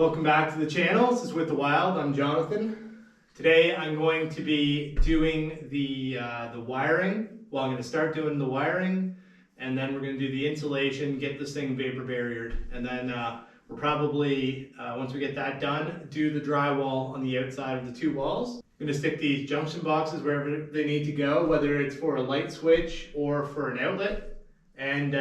Welcome back to the channel. This is With the Wild. I'm Jonathan. Today I'm going to be doing the wiring. Well, I'm going to start doing the wiring, and then we're going to do the insulation, get this thing vapor barriered, and then we'll probably, once we get that done, do the drywall on the outside of the two walls. I'm going to stick these junction boxes wherever they need to go, whether it's for a light switch or for an outlet. And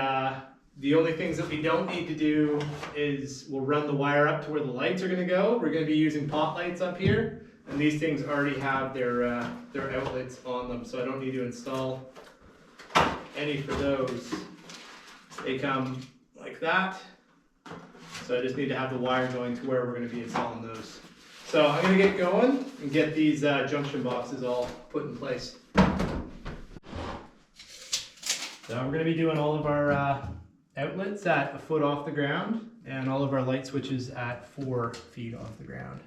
the only things that we don't need to do is we'll run the wire up to where the lights are going to go. We're going to be using pot lights up here, and these things already have their outlets on them, so I don't need to install any for those. They come like that, so I just need to have the wire going to where we're going to be installing those. So I'm going to get going and get these junction boxes all put in place. So we're going to be doing all of our outlets at 1 foot off the ground, and all of our light switches at 4 feet off the ground.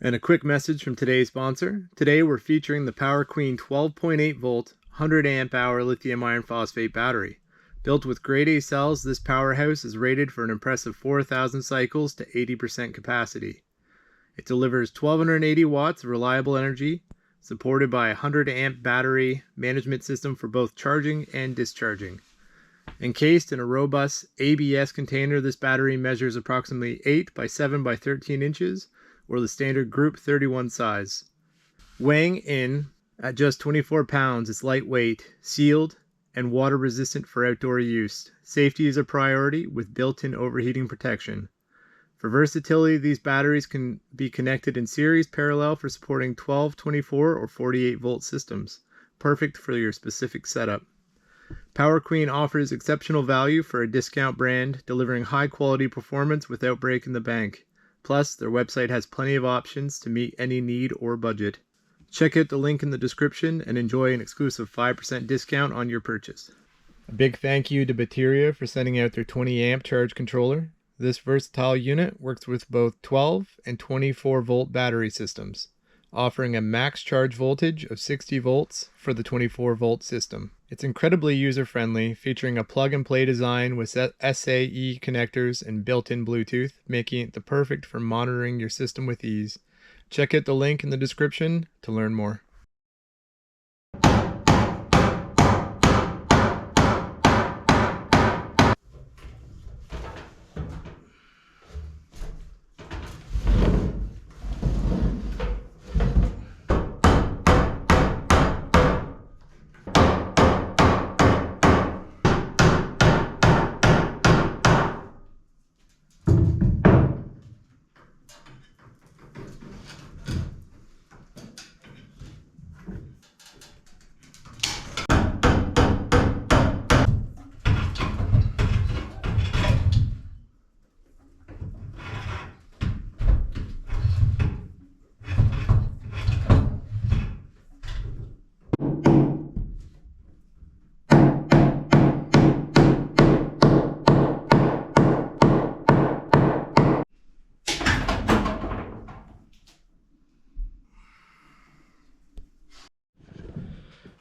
And a quick message from today's sponsor. Today we're featuring the PowerQueen 12.8 volt 100 amp hour lithium iron phosphate battery. Built with grade A cells, this powerhouse is rated for an impressive 4,000 cycles to 80% capacity. It delivers 1280 watts of reliable energy, supported by a 100 amp battery management system for both charging and discharging. Encased in a robust ABS container, this battery measures approximately 8 by 7 by 13 inches, or the standard Group 31 size. Weighing in at just 24 pounds, it's lightweight, sealed, and water resistant for outdoor use. Safety is a priority with built-in overheating protection. For versatility, these batteries can be connected in series parallel for supporting 12, 24, or 48 volt systems, perfect for your specific setup. PowerQueen offers exceptional value for a discount brand, delivering high quality performance without breaking the bank. Plus, their website has plenty of options to meet any need or budget. Check out the link in the description and enjoy an exclusive 5% discount on your purchase. A big thank you to Bateria for sending out their 20 amp charge controller. This versatile unit works with both 12 and 24 volt battery systems, offering a max charge voltage of 60 volts for the 24 volt system. It's incredibly user-friendly, featuring a plug-and-play design with SAE connectors and built-in Bluetooth, making it the perfect for monitoring your system with ease. Check out the link in the description to learn more.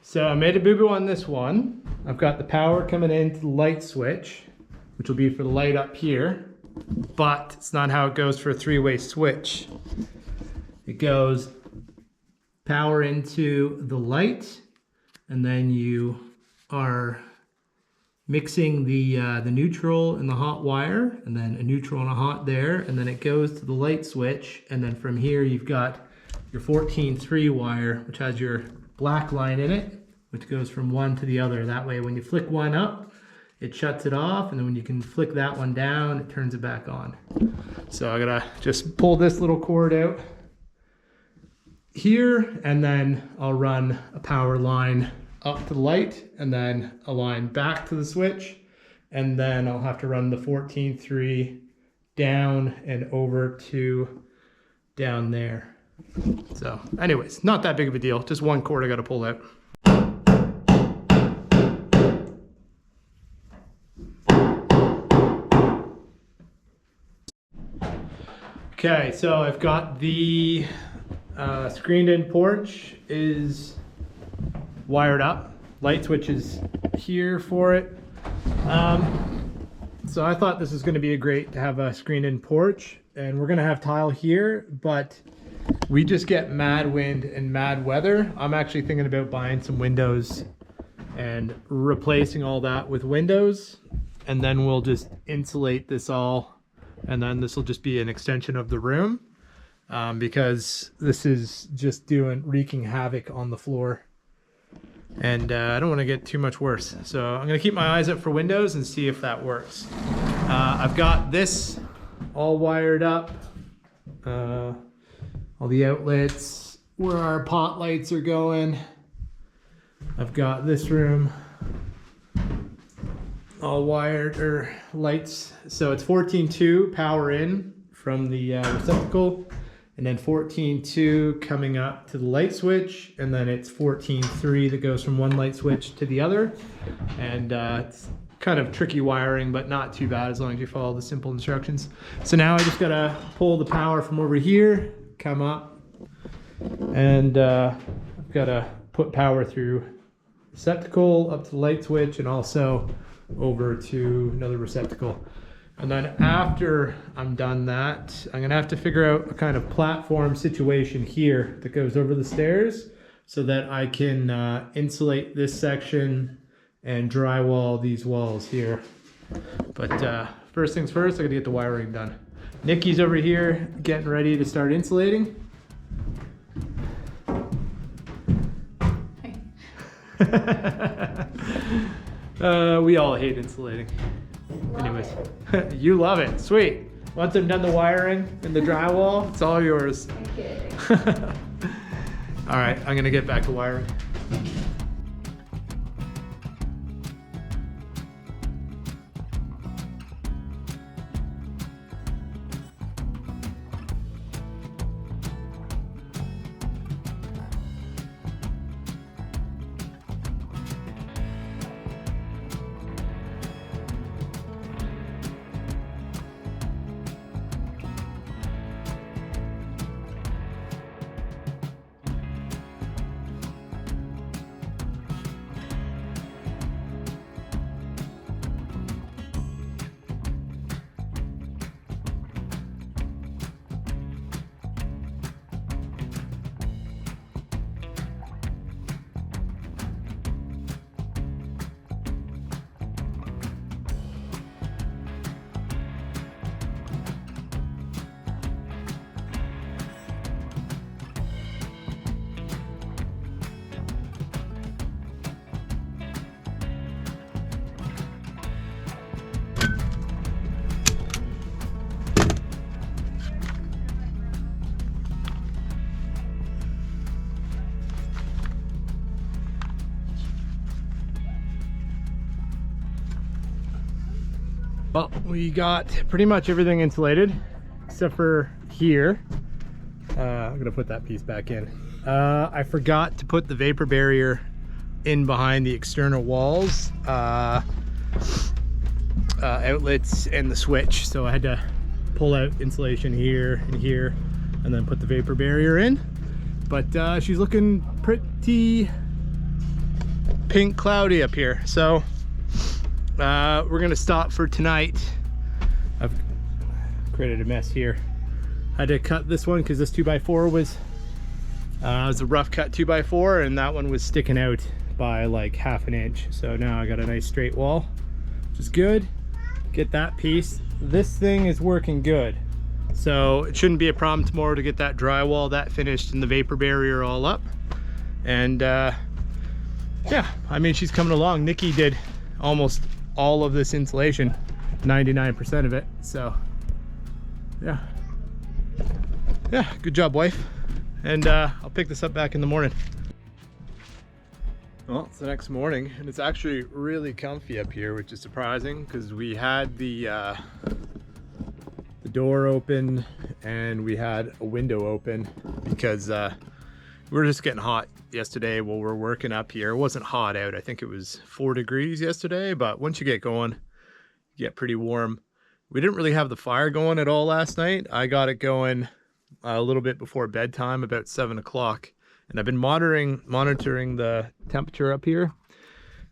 So I made a boo-boo on this one. I've got the power coming into the light switch, which will be for the light up here, but it's not how it goes for a three-way switch. It goes power into the light, and then you are mixing the neutral and the hot wire, and then a neutral and a hot there, and then it goes to the light switch, and then from here you've got your 14-3 wire, which has your black line in it, which goes from one to the other. That way when you flick one up, it shuts it off, and then when you can flick that one down, it turns it back on. So I gotta just pull this little cord out here, and then I'll run a power line up to the light, and then a line back to the switch, and then I'll have to run the 14-3 down and over to down there. So anyways, not that big of a deal, just one cord I got to pull out. Okay, so I've got the screened in porch is wired up. Light switch is here for it. So I thought this was going to be great to have a screened in porch, and we're going to have tile here, but we just get mad wind and mad weather. I'm actually thinking about buying some windows and replacing all that with windows, and then we'll just insulate this all, and then this will just be an extension of the room, because this is just wreaking havoc on the floor, and I don't want to get too much worse. So I'm going to keep my eyes up for windows and see if that works. I've got this all wired up, all the outlets where our pot lights are going. I've got this room all wired, or lights. So it's 14-2 power in from the receptacle, and then 14-2 coming up to the light switch, and then it's 14-3 that goes from one light switch to the other. And it's kind of tricky wiring, but not too bad as long as you follow the simple instructions. So now I just gotta pull the power from over here, come up, and I've gotta put power through receptacle up to the light switch, and also over to another receptacle. And then after I'm done that, I'm gonna have to figure out a kind of platform situation here that goes over the stairs so that I can insulate this section and drywall these walls here. But first things first, I gotta get the wiring done. Nikki's over here getting ready to start insulating. We all hate insulating. Anyways, you love it. Sweet. Once I'm done the wiring and the drywall, it's all yours. I'm kidding. All right, I'm gonna get back to wiring. Well, we got pretty much everything insulated except for here. I'm gonna put that piece back in. I forgot to put the vapor barrier in behind the external walls, outlets and the switch. So I had to pull out insulation here and here and then put the vapor barrier in. But she's looking pretty pink cloudy up here. So we're gonna stop for tonight. I've created a mess here. I had to cut this one because this 2x4 was a rough cut 2x4, and that one was sticking out by like ½ an inch. So now I got a nice straight wall, which is good. Get that piece. This thing is working good, so it shouldn't be a problem tomorrow to get that drywall, that finished, and the vapor barrier all up. And yeah, I mean, she's coming along. Nikki did almost all of this insulation, 99% of it. So yeah, good job, wife. And I'll pick this up back in the morning. Well, it's the next morning, and it's actually really comfy up here, which is surprising because we had the door open and we had a window open because we were just getting hot yesterday while we're working up here. It wasn't hot out. I think it was 4 degrees yesterday, but once you get going, you get pretty warm. We didn't really have the fire going at all last night. I got it going a little bit before bedtime, about 7 o'clock. And I've been monitoring the temperature up here.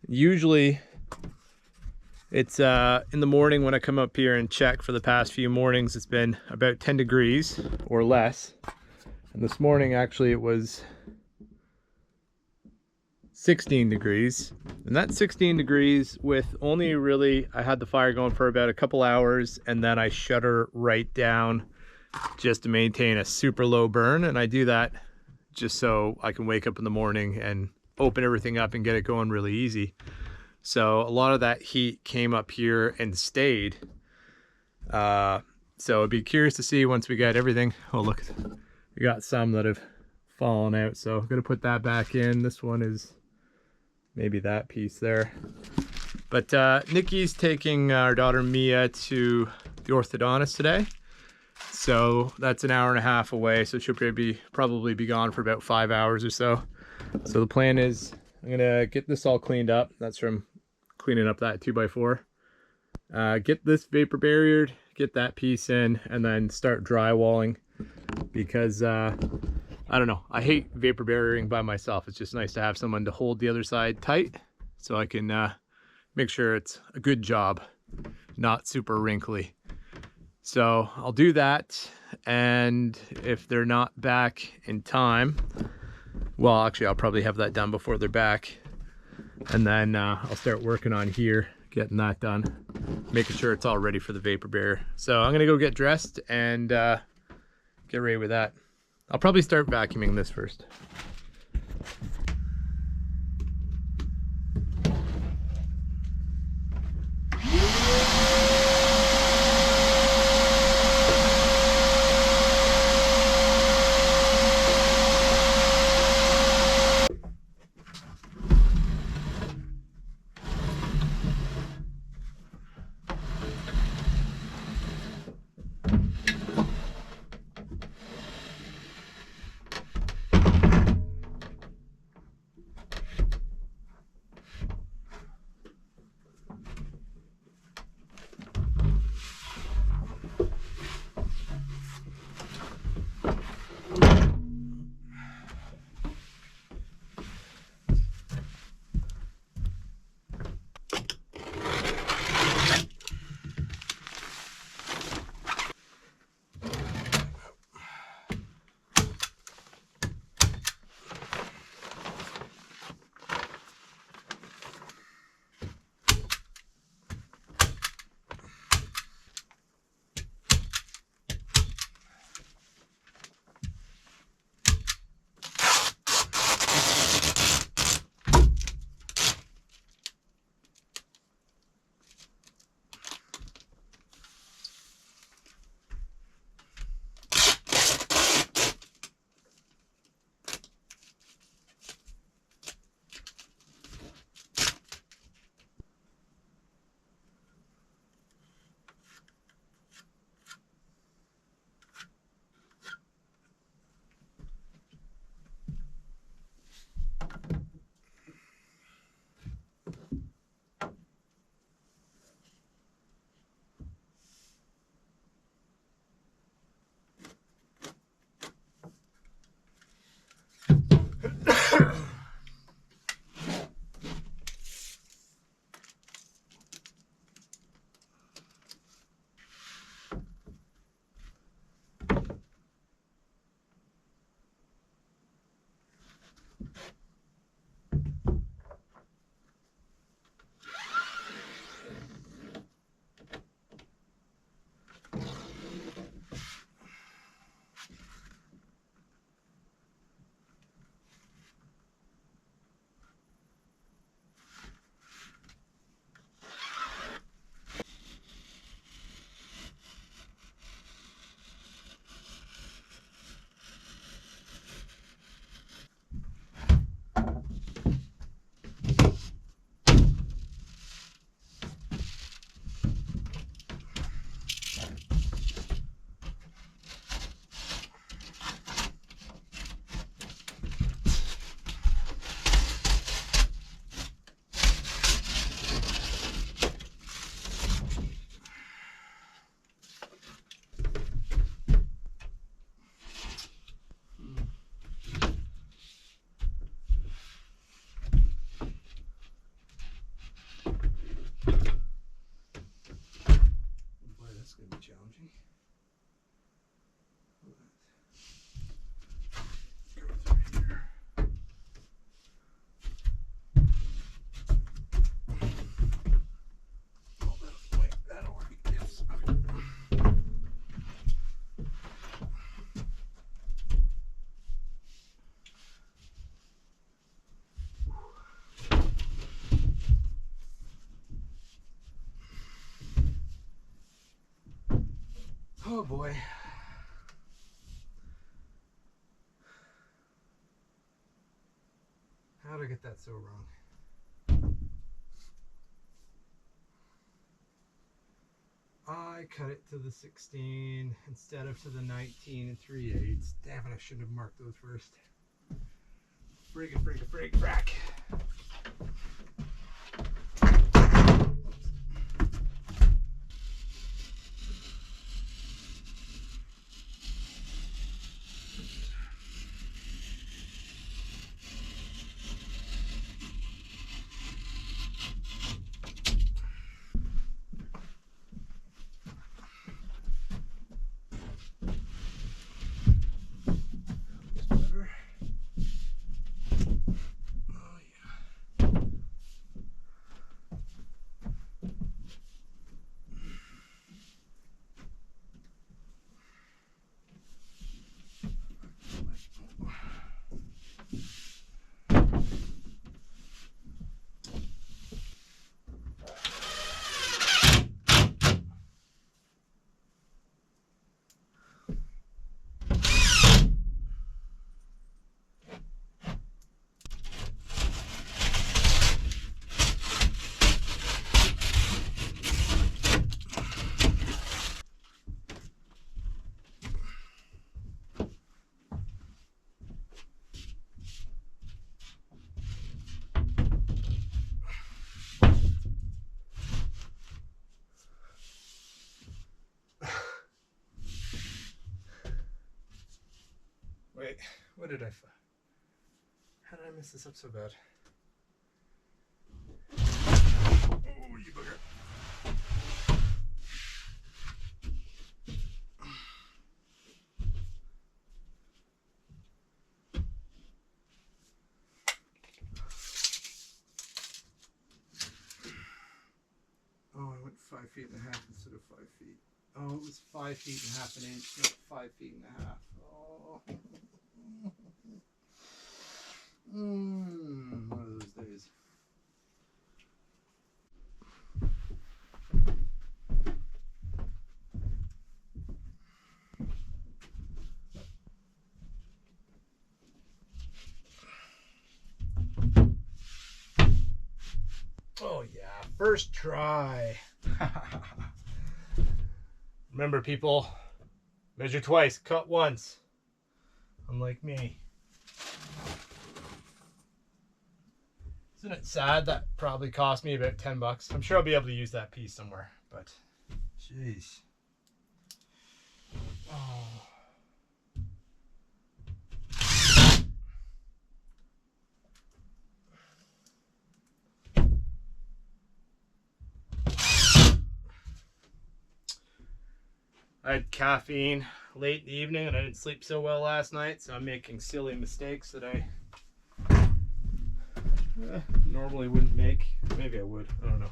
Usually it's in the morning when I come up here and check. For the past few mornings, it's been about 10 degrees or less. And this morning, actually, it was 16 degrees. And that's 16 degrees with only really, I had the fire going for about a couple hours, and then I shut her right down just to maintain a super low burn. And I do that just so I can wake up in the morning and open everything up and get it going really easy. So a lot of that heat came up here and stayed. So I'd be curious to see once we get everything. Oh, look, we got some that have fallen out. So I'm gonna put that back in. This one is maybe that piece there. But Nikki's taking our daughter Mia to the orthodontist today. So that's an hour and a half away. So she'll probably be gone for about 5 hours or so. So the plan is I'm gonna get this all cleaned up. That's from cleaning up that 2x4. Get this vapor barriered, get that piece in, and then start drywalling because I don't know. I hate vapor barriering by myself. It's just nice to have someone to hold the other side tight so I can make sure it's a good job, not super wrinkly. So I'll do that, and if they're not back in time, well, actually I'll probably have that done before they're back, and then I'll start working on here, getting that done, making sure it's all ready for the vapor barrier. So I'm gonna go get dressed and get ready with that. I'll probably start vacuuming this first. Oh boy. How did I get that so wrong? I cut it to the 16 instead of to the 19 and 3/8. Damn it, I should have marked those first. Break, frack. Wait, what did I find? How did I mess this up so bad? Oh, you bugger. Oh, I went 5 feet and a half instead of 5 feet. Oh, it was 5 feet and a half an inch, not 5 feet and a half. Oh. One of those days. Oh yeah, first try. Remember people, measure twice, cut once. Unlike me. Isn't it sad that probably cost me about 10 bucks? I'm sure I'll be able to use that piece somewhere, but jeez. Oh. I had caffeine late in the evening and I didn't sleep so well last night, so I'm making silly mistakes that I normally wouldn't make. Maybe I would, I don't know.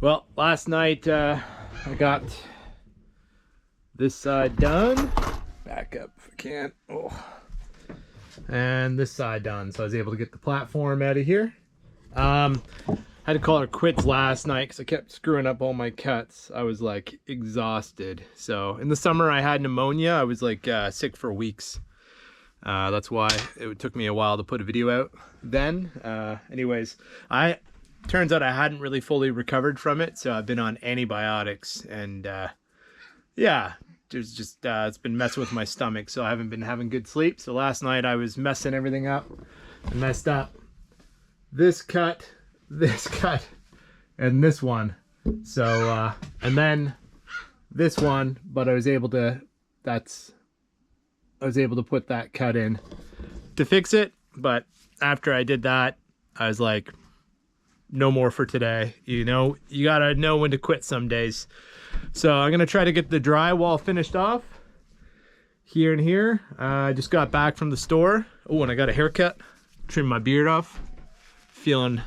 Well, last night I got this side done. Back up if I can. Oh. And this side done, so I was able to get the platform out of here. I had to call it quits last night because I kept screwing up all my cuts. I was like exhausted. So in the summer I had pneumonia. I was like sick for weeks. That's why it took me a while to put a video out then. Anyways, turns out I hadn't really fully recovered from it, so I've been on antibiotics, and yeah, there's just it's been messing with my stomach, so I haven't been having good sleep. So last night I was messing everything up. I messed up this cut, and this one. So and then this one, but I was able to put that cut in to fix it. But after I did that, I was like, no more for today. You know, you gotta know when to quit some days. So I'm gonna try to get the drywall finished off here and here. I just got back from the store. Oh, and I got a haircut. Trimmed my beard off. Feeling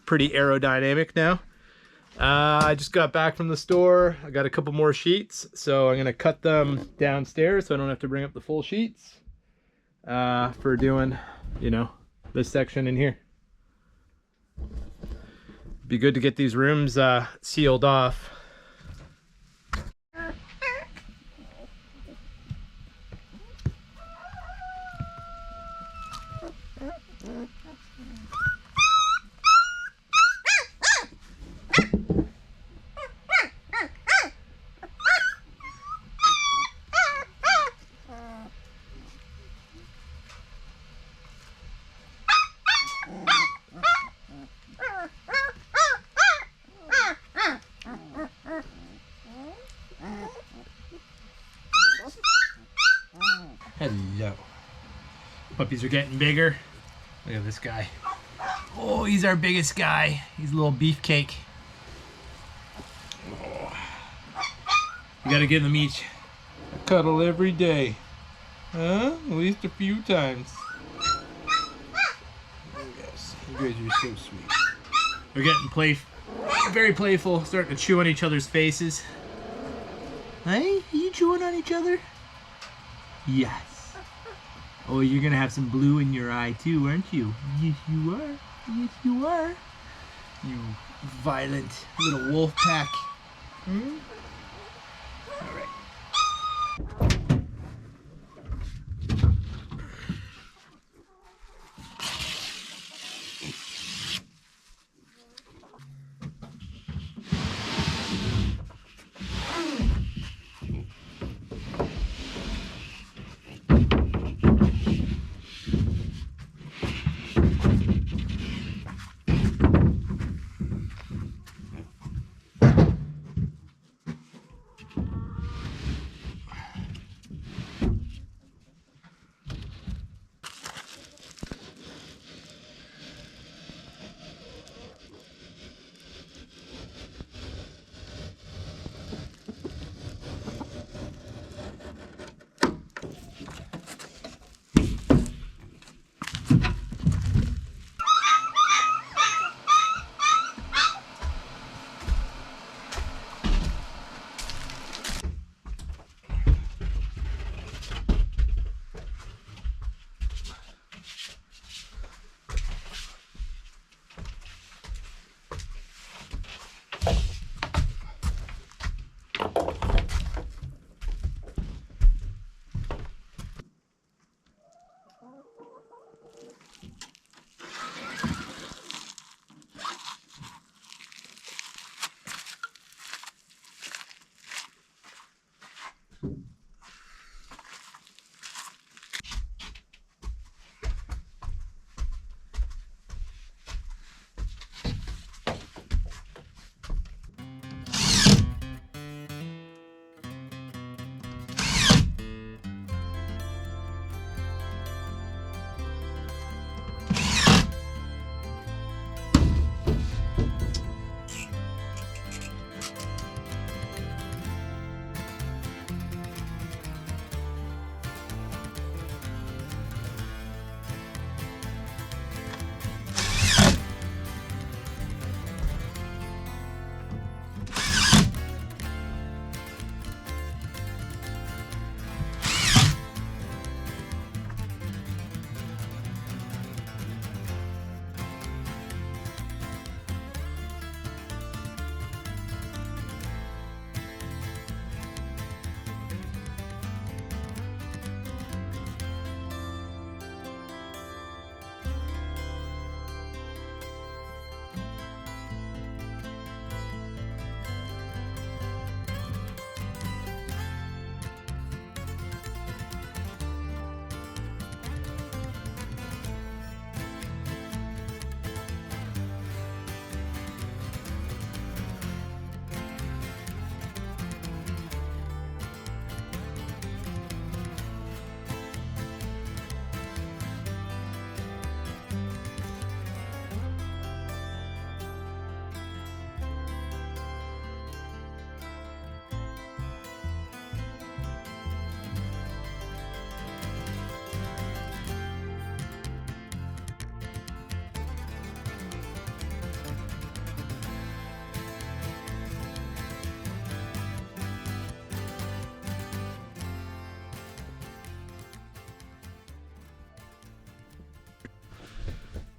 pretty aerodynamic now. I just got back from the store. I got a couple more sheets, so I'm gonna cut them downstairs so I don't have to bring up the full sheets for doing, you know, this section in here. Be good to get these rooms sealed off. Hello. Puppies are getting bigger. Look at this guy. Oh, he's our biggest guy. He's a little beefcake. Oh. You gotta give them each a cuddle every day. Huh? At least a few times. Yes, you guys are so sweet. They're getting very playful, starting to chew on each other's faces. Hey, are you chewing on each other? Yes. Oh, you're gonna have some blue in your eye too, aren't you? Yes, you are. Yes, you are. You violent little wolf pack. Hmm? All right.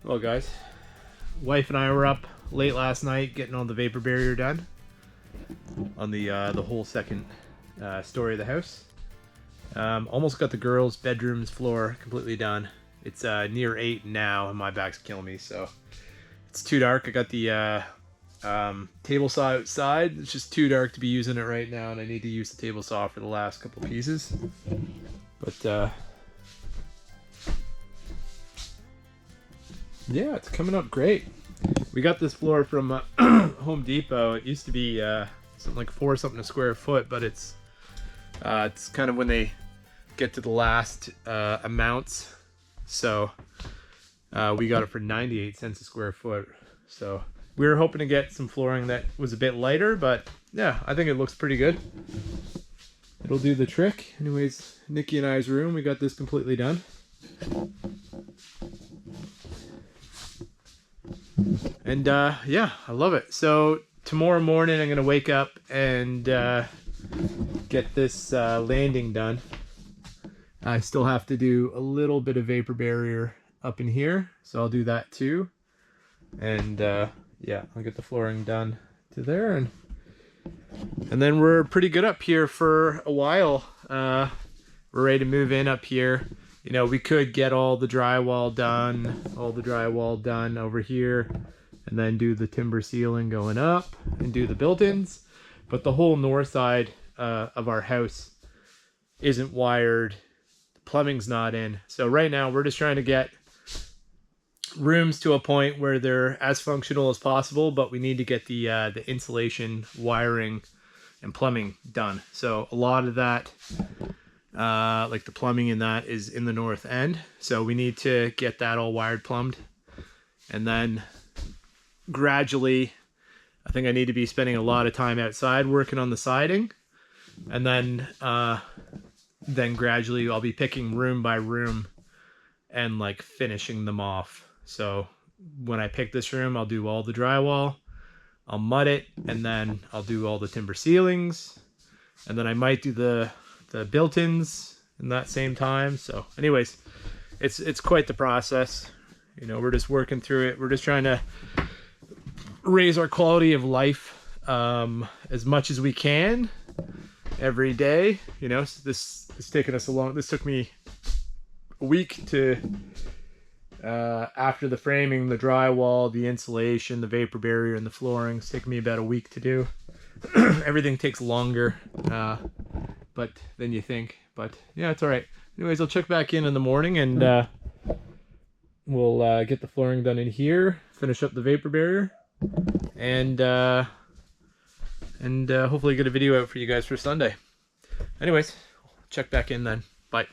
Well, guys, wife and I were up late last night getting all the vapor barrier done on the whole second story of the house. Almost got the girls' bedroom's floor completely done. It's near 8 now, and my back's killing me, so it's too dark. I got the table saw outside. It's just too dark to be using it right now, and I need to use the table saw for the last couple pieces. But yeah, it's coming up great. We got this floor from Home Depot. It used to be something like $4 something a square foot, but it's kind of when they get to the last amounts. So we got it for 98 cents a square foot. So we were hoping to get some flooring that was a bit lighter, but yeah, I think it looks pretty good. It'll do the trick. Anyways, Nikki and I's room, we got this completely done. And yeah, I love it. So tomorrow morning I'm gonna wake up and get this landing done. I still have to do a little bit of vapor barrier up in here, so I'll do that too. And yeah, I'll get the flooring done to there, and then we're pretty good up here for a while. We're ready to move in up here. You know, we could get all the drywall done over here, and then do the timber ceiling going up and do the built-ins. But the whole north side of our house isn't wired. The plumbing's not in. So right now we're just trying to get rooms to a point where they're as functional as possible, but we need to get the insulation, wiring, and plumbing done. So a lot of that, like the plumbing in that, is in the north end. So we need to get that all wired, plumbed, and then gradually, I think I need to be spending a lot of time outside working on the siding, and then gradually I'll be picking room by room and like finishing them off. So when I pick this room, I'll do all the drywall, I'll mud it, and then I'll do all the timber ceilings, and then I might do the built-ins in that same time. So anyways, it's quite the process. You know, we're just working through it. We're just trying to raise our quality of life as much as we can every day. You know, this took me a week to after the framing, the drywall, the insulation, the vapor barrier, and the flooring. It's taken me about a week to do. Everything takes longer but than you think, but yeah, it's all right. Anyways, I'll check back in the morning, and we'll get the flooring done in here, finish up the vapor barrier, and hopefully get a video out for you guys for Sunday. Anyways, check back in then. Bye.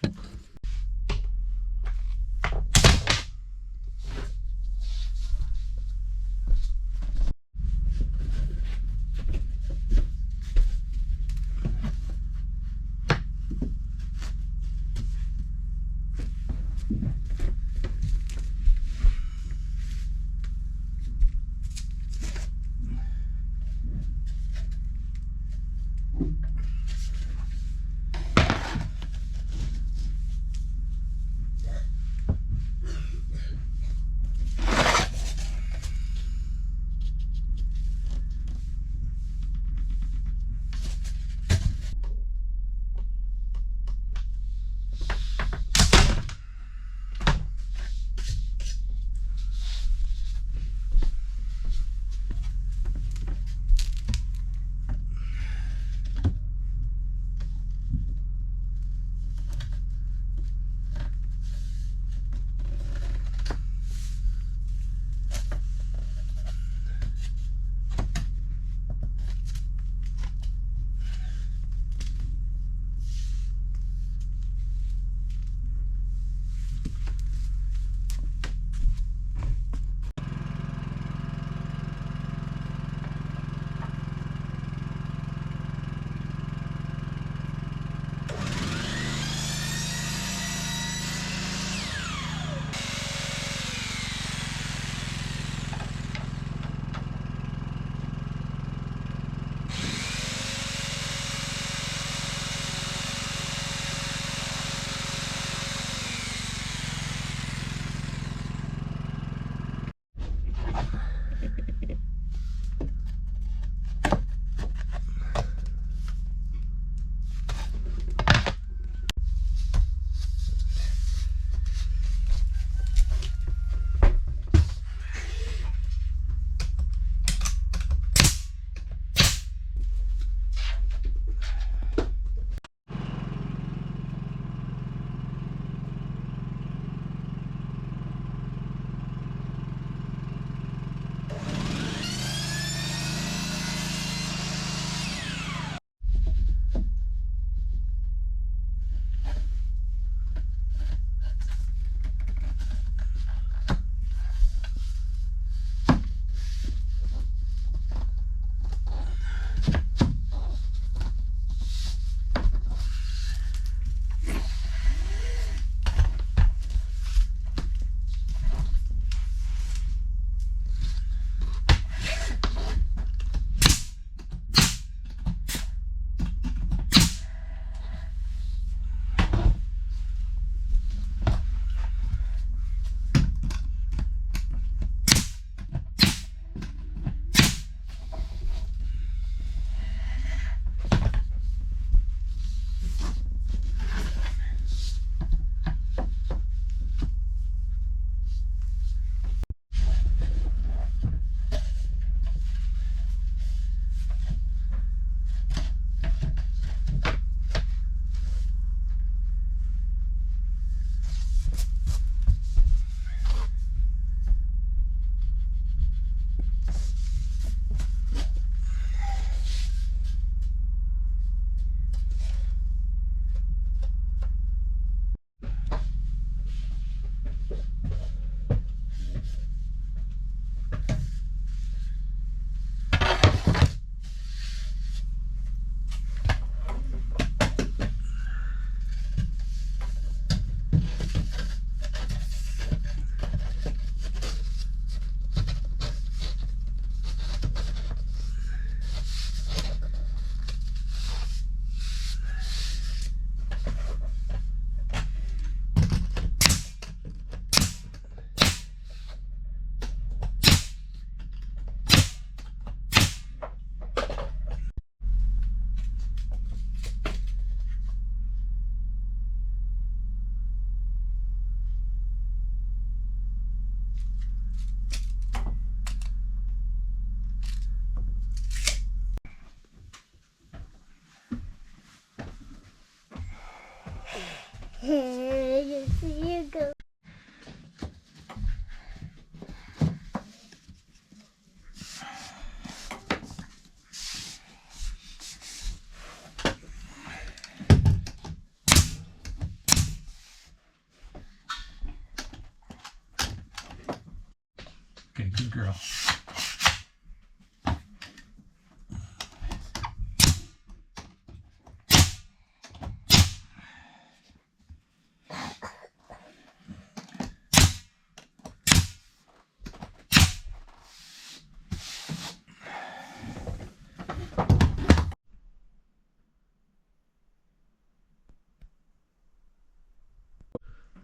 Okay, good girl.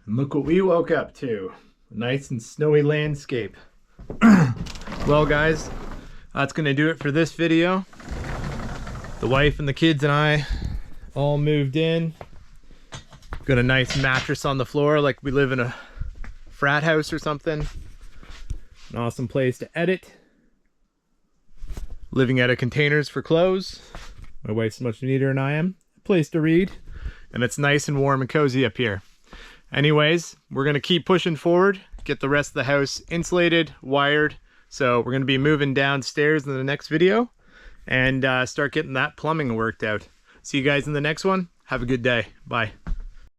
And look what we woke up to. A nice and snowy landscape. Well guys, that's gonna do it for this video. The wife and the kids and I all moved in. Got a nice mattress on the floor like we live in a frat house or something. An awesome place to edit. Living out of containers for clothes. My wife's much neater than I am. A place to read. And it's nice and warm and cozy up here. Anyways, we're gonna keep pushing forward, get the rest of the house insulated, wired. So we're gonna be moving downstairs in the next video and start getting that plumbing worked out. See you guys in the next one. Have a good day. Bye.